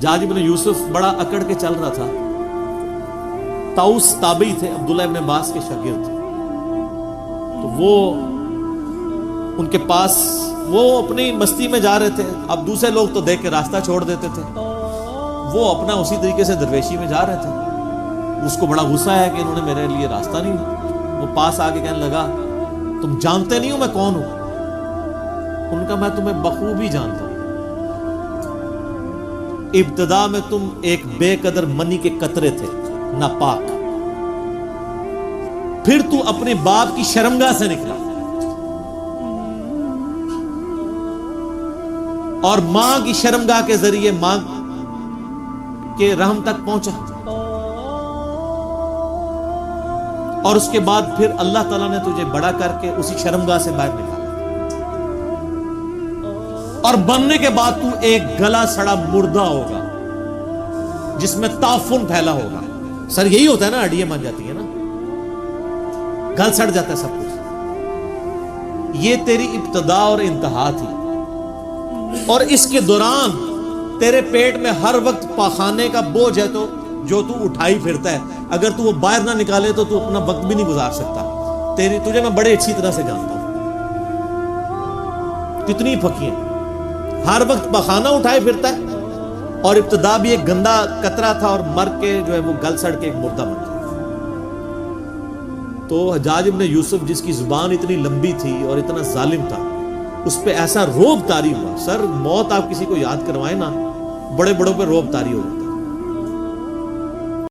حجاج ابن یوسف بڑا اکڑ کے چل رہا تھا. طاؤس تابعی تھے، عبداللہ ابن عباس کے شاگرد. تو وہ ان کے پاس وہ اپنی مستی میں جا رہے تھے. اب دوسرے لوگ تو دیکھ کے راستہ چھوڑ دیتے تھے، وہ اپنا اسی طریقے سے درویشی میں جا رہے تھے. اس کو بڑا غصہ ہے کہ انہوں نے میرے لیے راستہ نہیں دیا. وہ پاس آ کے کہنے لگا تم جانتے نہیں ہو میں کون ہوں؟ ان کا میں تمہیں بخوبی جانتا ہوں. ابتدا میں تم ایک بے قدر منی کے قطرے تھے، ناپاک. پھر تو اپنے باپ کی شرمگاہ سے نکلا اور ماں کی شرمگاہ کے ذریعے ماں کے رحم تک پہنچا، اور اس کے بعد پھر اللہ تعالیٰ نے تجھے بڑا کر کے اسی شرمگاہ سے باہر نکالا، اور بننے کے بعد تو ایک گلا سڑا مردہ ہوگا جس میں تعفن پھیلا ہوگا. سر یہی ہوتا ہے نا، ہڈیاں بن جاتی ہیں نا، گل سڑ جاتا ہے سب کچھ. یہ تیری ابتدا اور انتہا تھی، اور اس کے دوران تیرے پیٹ میں ہر وقت پاخانے کا بوجھ ہے تو جو تو اٹھائی پھرتا ہے. اگر تو وہ باہر نہ نکالے تو اپنا وقت بھی نہیں گزار سکتا. تجھے میں بڑے اچھی طرح سے جانتا ہوں، کتنی پھکی ہیں. ہر وقت پاخانہ اٹھائے پھرتا ہے، اور ابتدا بھی ایک گندا قطرہ تھا اور مر کے جو ہے وہ گل سڑ کے ایک مردہ بن گیا. تو حجاج ابن یوسف جس کی زبان اتنی لمبی تھی اور اتنا ظالم تھا، اس پہ ایسا روب طاری ہوا. سر موت آپ کسی کو یاد کروائیں نا، بڑے بڑوں پہ روب طاری ہو جاتا.